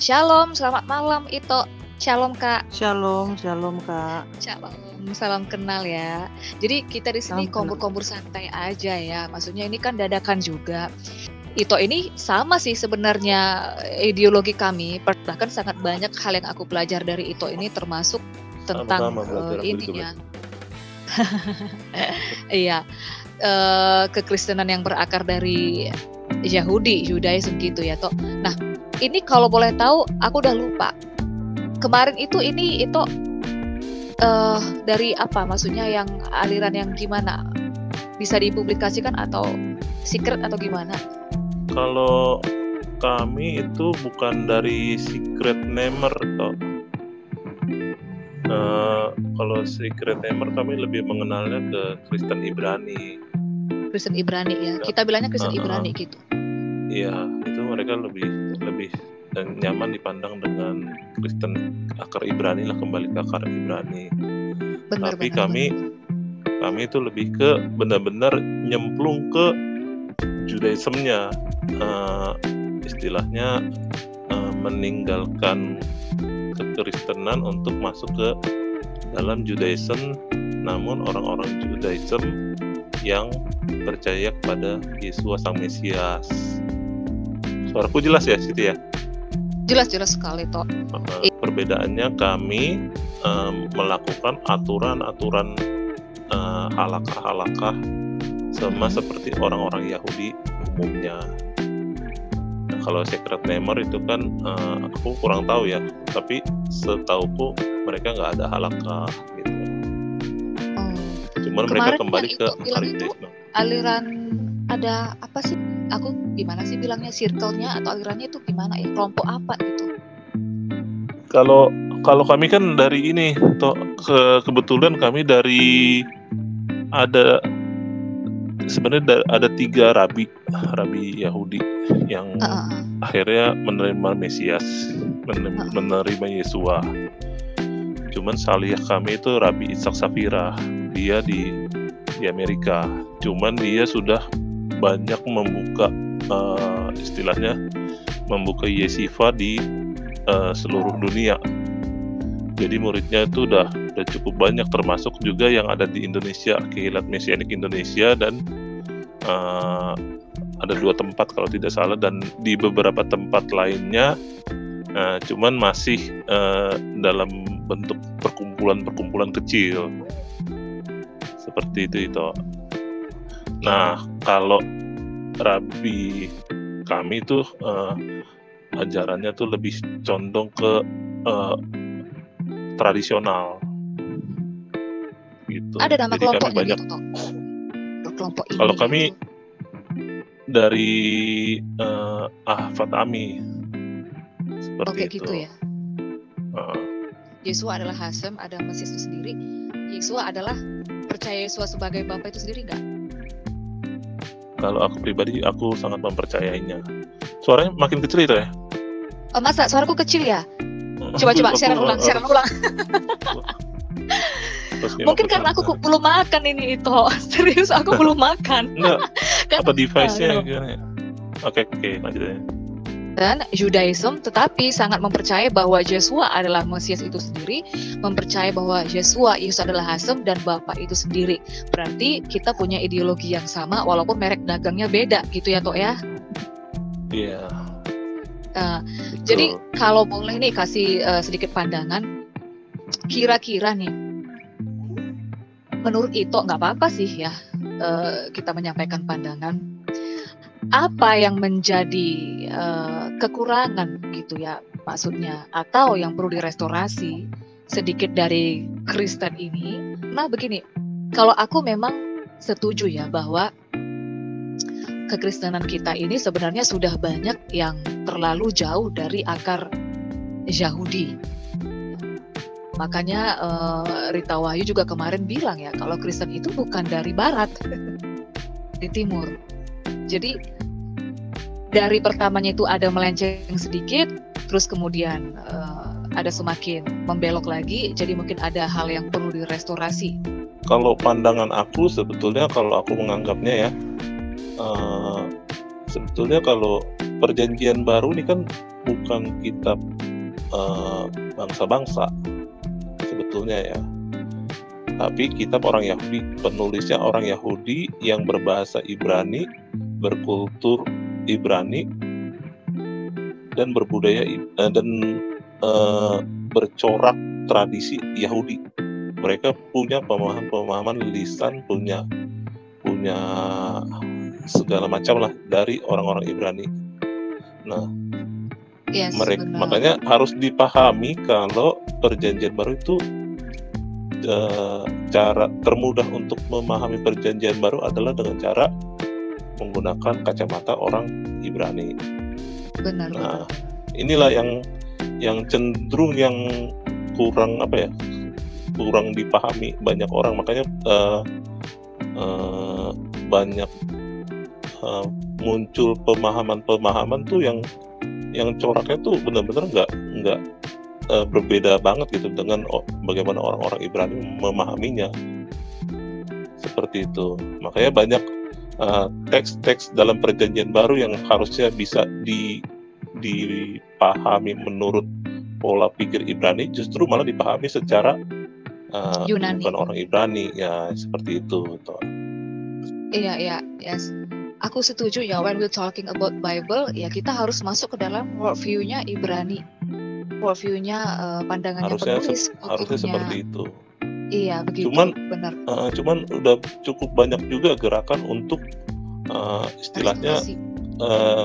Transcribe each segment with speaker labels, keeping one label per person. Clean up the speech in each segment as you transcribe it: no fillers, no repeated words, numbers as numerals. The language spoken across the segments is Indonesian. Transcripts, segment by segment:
Speaker 1: Shalom, selamat malam Ito. Shalom Kak.
Speaker 2: Shalom Kak.
Speaker 1: Shalom, salam kenal ya. Jadi kita di sini
Speaker 2: Salam kenal.
Speaker 1: kombur-kombur santai aja ya. Maksudnya ini kan dadakan juga. Ito ini sama sih sebenarnya ideologi kami. Bahkan sangat banyak hal yang aku belajar dari Ito ini termasuk tentang ini ya. Iya, kekristenan yang berakar dari Yahudi, Judaism gitu ya toh. Nah, ini kalau boleh tahu, aku udah lupa. Kemarin itu dari apa? Maksudnya yang aliran yang gimana? Bisa dipublikasikan atau secret atau gimana?
Speaker 3: Kalau kami itu bukan dari secret namer toh. Kalau secret namer kami lebih mengenalnya ke Kristen Ibrani.
Speaker 1: Kristen Ibrani ya. Kita bilangnya Kristen Ibrani gitu.
Speaker 3: Iya, itu mereka lebih dan nyaman dipandang dengan Kristen akar Ibrani lah, kembali ke akar Ibrani. Tapi kami itu lebih ke benar-benar nyemplung ke Judaismnya, istilahnya meninggalkan kekristenan untuk masuk ke dalam Judaism, namun orang-orang Judaism yang percaya kepada Yesus Sang Mesias. Suaraku jelas ya Siti ya?
Speaker 1: Jelas sekali toh.
Speaker 3: Perbedaannya kami melakukan aturan-aturan halakah sama seperti orang-orang Yahudi umumnya. Nah, kalau secret namer itu kan aku kurang tahu ya, tapi setauku mereka nggak ada halakah gitu. Cuman mereka kembali ke Judaism.
Speaker 1: Aliran ada apa sih? Aku gimana sih bilangnya, circle-nya atau alirannya itu gimana ya? Kelompok apa gitu?
Speaker 3: Kalau kami kan dari ini, kebetulan kami dari sebenarnya ada 3 rabi Yahudi yang akhirnya menerima Mesias, menerima Yesua. Cuman saliyah kami itu Rabi Ishak Safira, dia di Amerika. Cuman dia sudah banyak membuka istilahnya membuka yeshiva di seluruh dunia. Jadi muridnya itu udah cukup banyak, termasuk juga yang ada di Indonesia, Kehilat Mesianik Indonesia, dan ada 2 tempat kalau tidak salah, dan di beberapa tempat lainnya cuman masih dalam bentuk perkumpulan kecil seperti itu. Nah, kalau Rabi kami tuh ajarannya tuh lebih condong ke tradisional gitu.
Speaker 1: Ada nama
Speaker 3: jadi
Speaker 1: kelompoknya
Speaker 3: kami banyak
Speaker 1: gitu, kelompok ini.
Speaker 3: Kalau kami dari Ahfad Ami seperti itu.
Speaker 1: Gitu ya. Yesua adalah Hasem, ada Mesias itu sendiri. Yesua adalah percaya Yesua sebagai Bapa itu sendiri nggak?
Speaker 3: Kalau aku pribadi, aku sangat mempercayainya. Suaranya makin kecil itu ya?
Speaker 1: Oh, masa suaraku kecil ya? Coba siaran ulang. Mungkin karena aku belum makan ini itu. Serius, aku belum makan.
Speaker 3: Enggak. Apa device-nya gimana ya? Oke, lanjut aja.
Speaker 1: Dan Judaism tetapi sangat mempercayai bahwa Yesua adalah Mesias itu sendiri, mempercayai bahwa Yesus adalah Hasem dan Bapa itu sendiri. Berarti kita punya ideologi yang sama walaupun merek dagangnya beda gitu ya Tok ya?
Speaker 3: Iya.
Speaker 1: Jadi kalau boleh nih kasih sedikit pandangan, kira-kira nih menurut Ito nggak apa-apa sih ya kita menyampaikan pandangan. Apa yang menjadi kekurangan gitu ya maksudnya, atau yang perlu direstorasi sedikit dari Kristen ini? Nah begini, kalau aku memang setuju ya bahwa kekristenan kita ini sebenarnya sudah banyak yang terlalu jauh dari akar Yahudi. Makanya Rita Wahyu juga kemarin bilang ya kalau Kristen itu bukan dari barat, di timur. Jadi dari pertamanya itu ada melenceng sedikit, terus kemudian ada semakin membelok lagi, jadi mungkin ada hal yang perlu direstorasi.
Speaker 3: Kalau pandangan aku sebetulnya, kalau aku menganggapnya ya, sebetulnya kalau Perjanjian Baru ini kan bukan kitab bangsa-bangsa sebetulnya ya, tapi kitab orang Yahudi. Penulisnya orang Yahudi yang berbahasa Ibrani, berkultur Ibrani, dan berbudaya dan bercorak tradisi Yahudi. Mereka punya pemahaman lisan, punya segala macam lah dari orang-orang Ibrani. Nah, makanya harus dipahami kalau Perjanjian Baru itu cara termudah untuk memahami Perjanjian Baru adalah dengan cara menggunakan kacamata orang Ibrani.
Speaker 1: Benar.
Speaker 3: Nah, inilah yang cenderung yang kurang kurang dipahami banyak orang. Makanya banyak muncul pemahaman tuh yang coraknya tuh benar-benar nggak berbeda banget gitu dengan bagaimana orang-orang Ibrani memahaminya, seperti itu. Makanya banyak teks-teks dalam Perjanjian Baru yang harusnya bisa dipahami menurut pola pikir Ibrani, justru malah dipahami secara
Speaker 1: Yunani.
Speaker 3: Bukan orang Ibrani, ya seperti itu.
Speaker 1: Iya, yes. Aku setuju ya, when we're talking about Bible, ya kita harus masuk ke dalam worldview-nya Ibrani, worldview-nya pandangannya penulis.
Speaker 3: Harusnya seperti itu.
Speaker 1: Iya, begitu.
Speaker 3: Benar. Cuman udah cukup banyak juga gerakan untuk istilahnya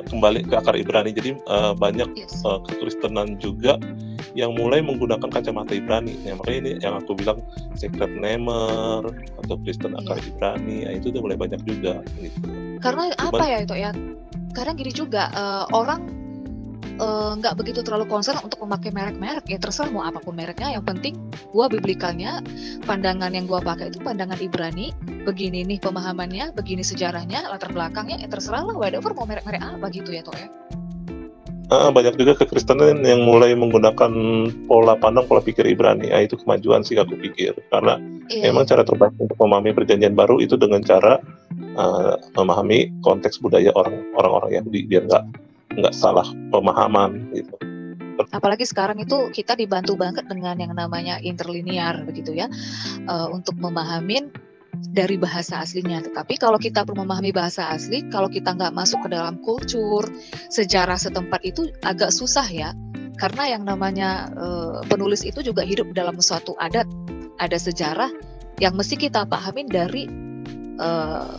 Speaker 3: kembali ke akar Ibrani. Jadi banyak kekristenan juga yang mulai menggunakan kacamata Ibrani. Nah, makanya ini yang aku bilang Sacred Namer atau Kristen akar Ibrani, itu udah mulai banyak juga gitu.
Speaker 1: Karena apa ya itu ya? Kadang gini juga orang nggak begitu terlalu concern untuk memakai merek-merek, ya terserah mau apapun mereknya, yang penting gua biblikalnya, pandangan yang gua pakai itu pandangan Ibrani, begini nih pemahamannya, begini sejarahnya, latar belakangnya, ya terserah lah, whatever mau merek-merek apa gitu ya toh ya.
Speaker 3: Banyak juga kekristenan yang mulai menggunakan pola pikir Ibrani. Itu kemajuan sih aku pikir, karena memang cara terbaik untuk memahami Perjanjian Baru itu dengan cara memahami konteks budaya orang-orang Yahudi, biar nggak salah pemahaman gitu.
Speaker 1: Apalagi sekarang itu kita dibantu banget dengan yang namanya interlinear begitu ya, untuk memahamin dari bahasa aslinya. Tetapi kalau kita perlu memahami bahasa asli, kalau kita nggak masuk ke dalam kultur, sejarah setempat, itu agak susah ya. Karena yang namanya penulis itu juga hidup dalam suatu adat, ada sejarah yang mesti kita pahamin dari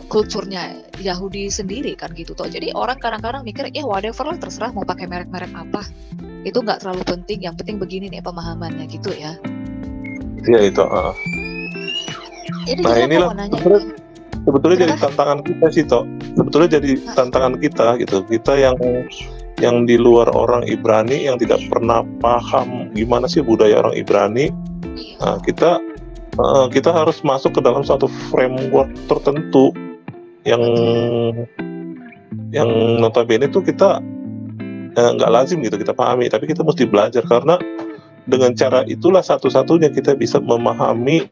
Speaker 1: kulturnya Yahudi sendiri kan gitu toh. Jadi orang kadang-kadang mikir ya whatever lah, terserah mau pakai merek-merek apa, itu nggak terlalu penting, yang penting begini nih pemahamannya gitu ya.
Speaker 3: Iya itu. Nah inilah sebetulnya jadi tantangan kita sih toh. Sebetulnya jadi tantangan kita gitu. Kita yang di luar orang Ibrani, yang tidak pernah paham gimana sih budaya orang Ibrani, kita harus masuk ke dalam suatu framework tertentu yang notabene itu kita nggak lazim gitu kita pahami, tapi kita mesti belajar, karena dengan cara itulah satu-satunya kita bisa memahami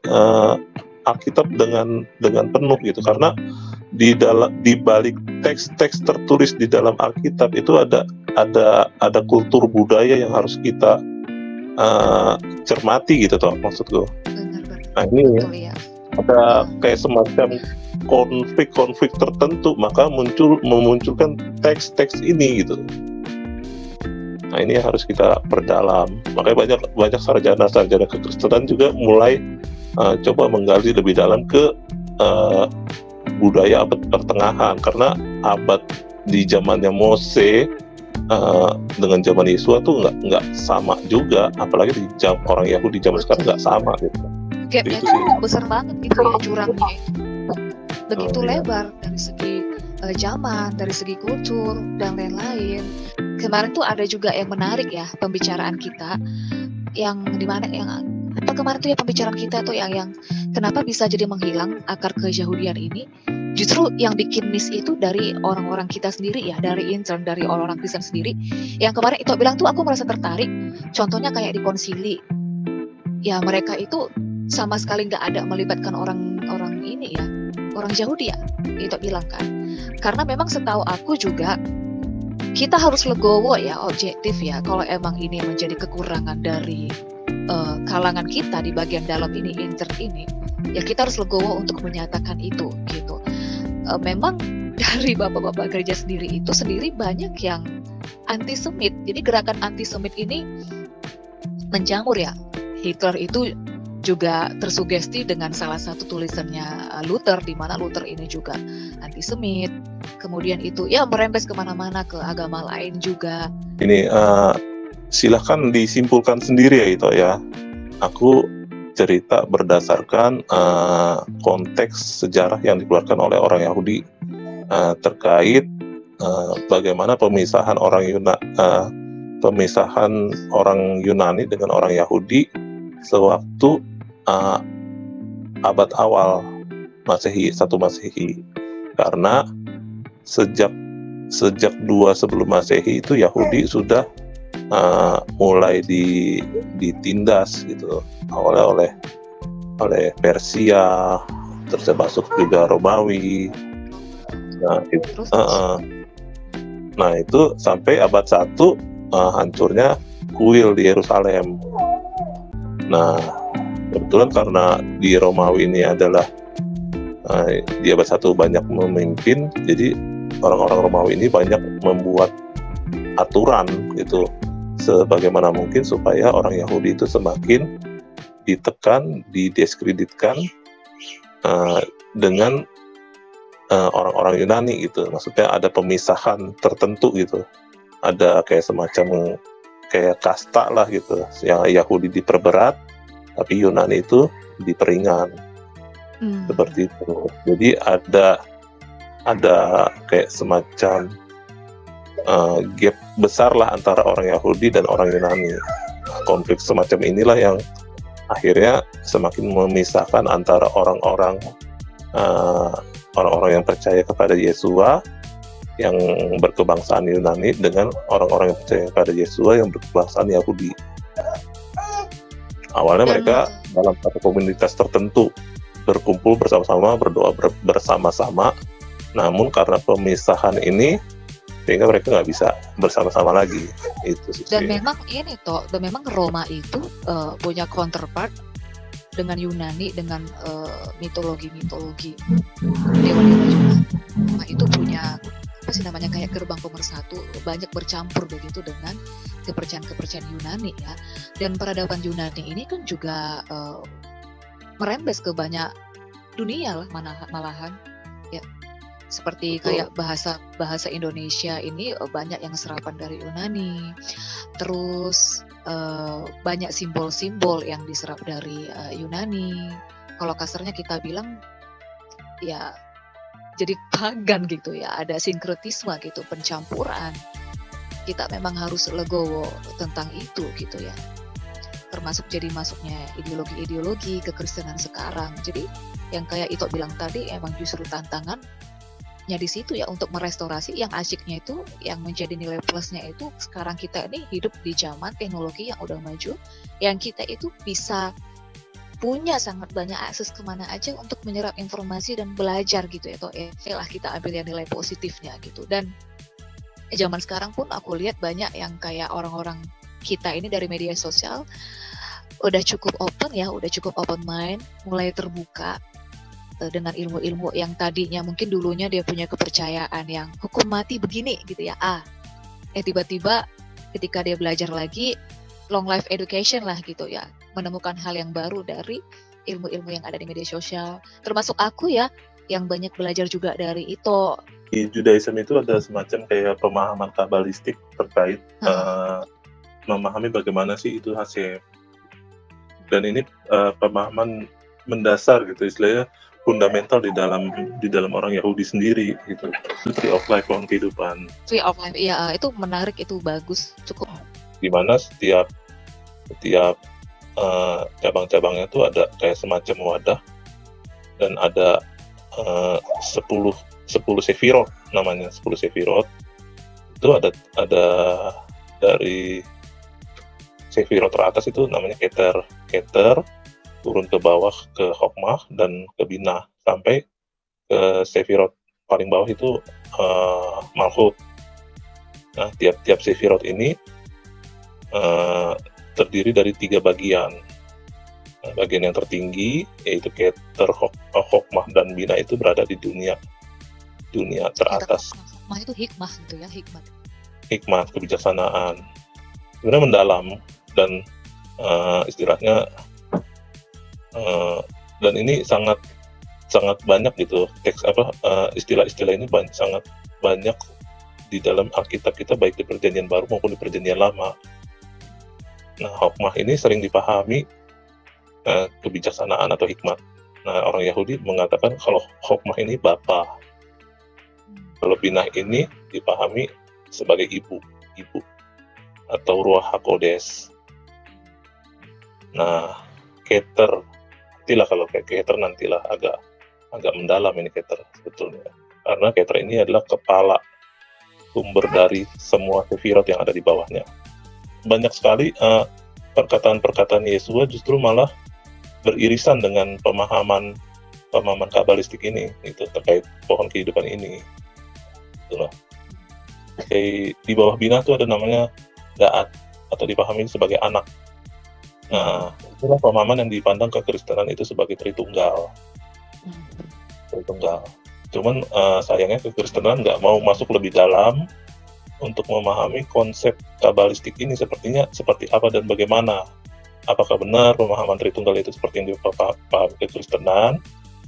Speaker 3: Alkitab dengan penuh gitu. Karena di balik teks-teks tertulis di dalam Alkitab itu ada kultur budaya yang harus kita cermati gitu toh, maksud gue. Nah ini ya, ada kayak semacam konflik tertentu, maka memunculkan teks-teks ini gitu. Nah ini harus kita perdalam. Makanya banyak sarjana kekristenan juga mulai coba menggali lebih dalam ke budaya abad pertengahan, karena abad di zamannya Mose dengan zaman Yesua tuh nggak sama juga, apalagi di orang Yahudi zaman sekarang nggak sama gitu.
Speaker 1: Gapnya tuh besar banget gitu ya, jurangnya itu begitu lebar dari segi zaman, dari segi kultur dan lain-lain. Kemarin tuh ada juga yang menarik ya pembicaraan kita, yang dimana kemarin tuh ya pembicaraan kita tuh yang kenapa bisa jadi menghilang akar keyahudian ini. Justru yang bikin miss itu dari orang-orang kita sendiri ya, dari intern, dari orang-orang Kristen sendiri. Yang kemarin itu bilang tuh aku merasa tertarik, contohnya kayak di konsili ya, mereka itu sama sekali nggak ada melibatkan orang ini ya, orang Yahudi ya, itu bilang kan. Karena memang setahu aku juga kita harus legowo ya, objektif ya. Kalau emang ini menjadi kekurangan dari kalangan kita di bagian dalam ini, intern ini, ya kita harus legowo untuk menyatakan itu gitu. Memang dari bapak-bapak gereja sendiri itu sendiri banyak yang antisemit. Jadi gerakan antisemit ini menjamur ya. Hitler itu juga tersugesti dengan salah satu tulisannya Luther, di mana Luther ini juga antisemit. Kemudian itu ya merembes kemana-mana ke agama lain juga.
Speaker 3: Ini silahkan disimpulkan sendiri ya itu ya. Aku cerita berdasarkan konteks sejarah yang dikeluarkan oleh orang Yahudi terkait bagaimana pemisahan orang Yunani dengan orang Yahudi sewaktu abad awal Masehi, 1 Masehi. Karena sejak 2 sebelum Masehi itu Yahudi sudah mulai ditindas gitu, awalnya oleh Persia, terus masuk juga Romawi. Nah itu sampai abad 1 hancurnya kuil di Yerusalem. Nah kebetulan karena di Romawi ini adalah di abad 1 banyak memimpin, jadi orang-orang Romawi ini banyak membuat aturan gitu sebagaimana mungkin supaya orang Yahudi itu semakin ditekan, didiskreditkan dengan orang-orang Yunani gitu. Maksudnya ada pemisahan tertentu gitu, ada kayak semacam kayak kasta lah gitu, yang Yahudi diperberat tapi Yunani itu diperingan. Seperti itu. Jadi ada kayak semacam gap besar lah antara orang Yahudi dan orang Yunani. Konflik semacam inilah yang akhirnya semakin memisahkan antara orang-orang yang percaya kepada Yesua yang berkebangsaan Yunani dengan orang-orang yang percaya kepada Yesua yang berkebangsaan Yahudi. Awalnya mereka dalam satu komunitas tertentu berkumpul bersama-sama, berdoa bersama-sama, namun karena pemisahan ini sehingga mereka nggak bisa bersama-sama lagi. Itu sih.
Speaker 1: Dan memang ini toh, dan memang Roma itu punya counterpart dengan Yunani, dengan mitologi dewa-dewa juga. Roma itu punya apa sih namanya, kayak gerbang pemersatu, banyak bercampur begitu dengan kepercayaan Yunani ya. Dan peradaban Yunani ini kan juga merembes ke banyak dunia lah malahan ya. Seperti kayak bahasa Indonesia ini banyak yang serapan dari Yunani. Terus banyak simbol-simbol yang diserap dari Yunani. Kalau kasarnya kita bilang ya jadi pagan gitu ya, ada sinkretisme gitu, pencampuran. Kita memang harus legowo tentang itu gitu ya. Termasuk jadi masuknya ideologi kekristenan sekarang. Jadi yang kayak Ito bilang tadi, emang justru tantangannya di situ ya, untuk merestorasi. Yang asyiknya itu, yang menjadi nilai plusnya itu, sekarang kita ini hidup di zaman teknologi yang udah maju, yang kita itu bisa punya sangat banyak akses kemana aja untuk menyerap informasi dan belajar gitu ya toh. Lah kita ambil yang nilai positifnya gitu. Dan zaman sekarang pun aku lihat banyak yang kayak orang-orang kita ini dari media sosial udah cukup open ya, udah cukup open mind, mulai terbuka dengan ilmu-ilmu yang tadinya mungkin dulunya dia punya kepercayaan yang hukum mati begini gitu ya, tiba-tiba ketika dia belajar lagi, long life education lah gitu ya, menemukan hal yang baru dari ilmu-ilmu yang ada di media sosial. Termasuk aku ya, yang banyak belajar juga dari Ito.
Speaker 3: Di Judaism itu ada semacam kayak pemahaman kabalistik terkait memahami bagaimana sih itu Hashem. Dan ini pemahaman mendasar gitu, istilahnya fundamental di dalam orang Yahudi sendiri gitu. Tree of Life, pohon kehidupan.
Speaker 1: Tree of Life, iya itu menarik, itu bagus, cukup.
Speaker 3: Di mana setiap cabang-cabangnya itu ada kayak semacam wadah dan ada 10 sefirot namanya, 10 sefirot. Itu ada dari sefirot teratas itu namanya Keter, turun ke bawah ke Hokmah dan ke Binah, sampai ke sefirot paling bawah itu Malhut. Nah, tiap-tiap sefirot ini terdiri dari 3 bagian. Nah, bagian yang tertinggi yaitu Keter, Hokmah, dan Bina itu berada di dunia teratas.
Speaker 1: Hokmah itu hikmah gitu ya,
Speaker 3: Hikmah, kebijaksanaan. Sebenarnya mendalam dan istilahnya dan ini sangat banyak gitu teks istilah-istilah ini sangat banyak di dalam Alkitab kita, baik di Perjanjian Baru maupun di Perjanjian Lama. Nah, hokmah ini sering dipahami kebijaksanaan atau hikmat. Nah, orang Yahudi mengatakan kalau hokmah ini bapa, kalau binah ini dipahami sebagai ibu atau ruah hakodes. Nah, Keter nantilah agak mendalam ini Keter sebetulnya, karena Keter ini adalah kepala, sumber dari semua sefirot yang ada di bawahnya. Banyak sekali perkataan-perkataan Yesua justru malah beririsan dengan pemahaman kabalistik ini, itu terkait pohon kehidupan ini. Itulah. Di bawah Bina itu ada namanya Daat, atau dipahami sebagai anak. Nah, itulah pemahaman yang dipandang kekristenan itu sebagai Tritunggal. Cuman sayangnya kekristenan nggak mau masuk lebih dalam untuk memahami konsep kabalistik ini seperti apa dan bagaimana. Apakah benar pemahaman Tritunggal itu seperti yang dipahami kekristenan,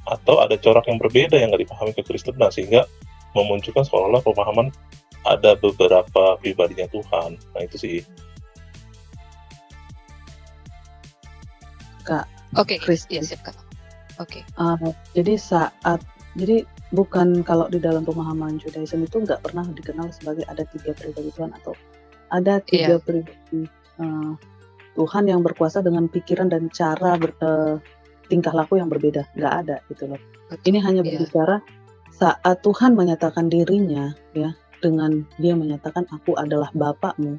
Speaker 3: atau ada corak yang berbeda yang nggak dipahami kekristenan, sehingga memunculkan seolah-olah pemahaman ada beberapa pribadinya Tuhan. Nah, itu sih.
Speaker 2: Kak.
Speaker 1: Oke, iya siap Kak. Oke.
Speaker 2: Jadi bukan kalau di dalam pemahaman Judaism itu nggak pernah dikenal sebagai ada 3 pribadi Tuhan, atau ada 3 pribadi Tuhan yang berkuasa dengan pikiran dan cara tingkah laku yang berbeda. Nggak ada gitu loh. Ini hanya berbicara saat Tuhan menyatakan dirinya, ya, dengan dia menyatakan aku adalah Bapakmu,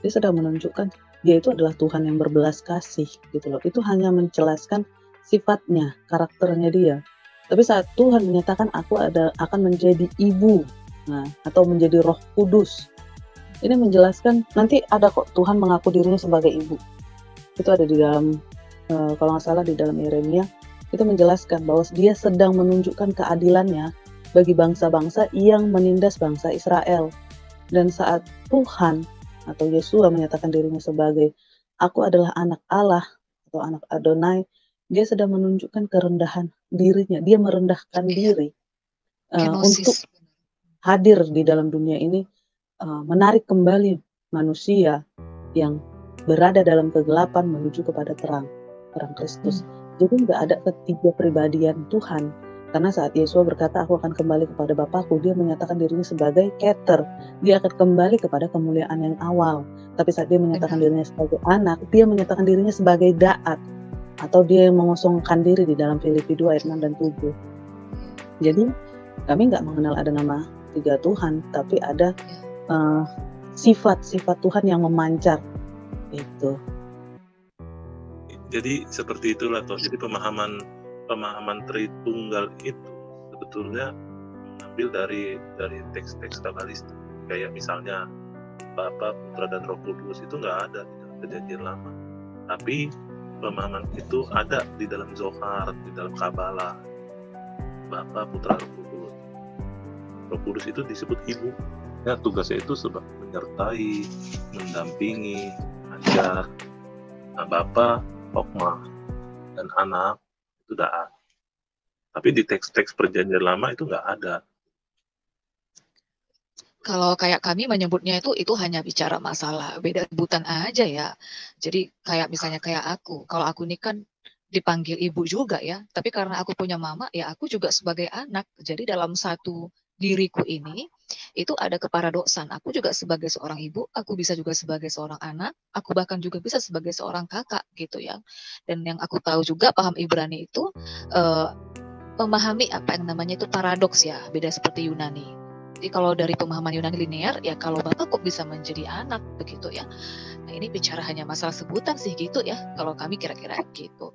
Speaker 2: dia sedang menunjukkan dia itu adalah Tuhan yang berbelas kasih gitu loh. Itu hanya menjelaskan sifatnya, karakternya dia. Tapi saat Tuhan menyatakan aku akan menjadi ibu, atau menjadi Roh Kudus, ini menjelaskan nanti ada kok Tuhan mengaku dirinya sebagai ibu. Itu ada di dalam kalau nggak salah di dalam Yeremia, itu menjelaskan bahwa dia sedang menunjukkan keadilannya bagi bangsa-bangsa yang menindas bangsa Israel. Dan saat Tuhan atau Yesua menyatakan dirinya sebagai aku adalah anak Allah atau anak Adonai, dia sedang menunjukkan kerendahan dirinya. Dia merendahkan diri untuk hadir di dalam dunia ini, menarik kembali manusia yang berada dalam kegelapan menuju kepada terang Kristus. Jadi nggak ada ketiga pribadian Tuhan. Karena saat Yesua berkata, aku akan kembali kepada Bapakku, dia menyatakan dirinya sebagai Keter. Dia akan kembali kepada kemuliaan yang awal. Tapi saat dia menyatakan dirinya sebagai anak, dia menyatakan dirinya sebagai Daat. Atau dia yang mengosongkan diri di dalam Filipi 2 ayat 6 dan 7. Jadi kami nggak mengenal ada nama 3 Tuhan, tapi ada sifat-sifat Tuhan yang memancar. Itu.
Speaker 3: Jadi seperti itulah toh. Jadi pemahaman Tritunggal itu sebetulnya mengambil dari teks-teks kabalistik, kayak misalnya Bapa, Putra, dan Roh Kudus itu nggak ada di dalam Perjanjian Lama, tapi pemahaman itu ada di dalam Zohar, di dalam Kabbalah. Bapa, Putra, Roh Kudus. Roh Kudus itu disebut ibu. Ya, tugasnya itu sebagai menyertai, mendampingi, ajar. Nah, Bapa, Hokmah, dan anak itu Daat. Tapi di teks-teks Perjanjian Lama itu nggak ada.
Speaker 1: Kalau kayak kami menyebutnya itu hanya bicara masalah beda sebutan aja ya. Jadi kayak misalnya kayak aku, kalau aku ini kan dipanggil ibu juga ya, tapi karena aku punya mama ya aku juga sebagai anak. Jadi dalam satu diriku ini itu ada keparadoksan. Aku juga sebagai seorang ibu, aku bisa juga sebagai seorang anak, aku bahkan juga bisa sebagai seorang kakak gitu ya. Dan yang aku tahu juga paham Ibrani itu memahami apa yang namanya itu paradoks ya, beda seperti Yunani. Jadi kalau dari pemahaman Yunani linear ya kalau bapak kok bisa menjadi anak begitu ya. Nah ini bicara hanya masalah sebutan sih gitu ya, kalau kami kira-kira gitu.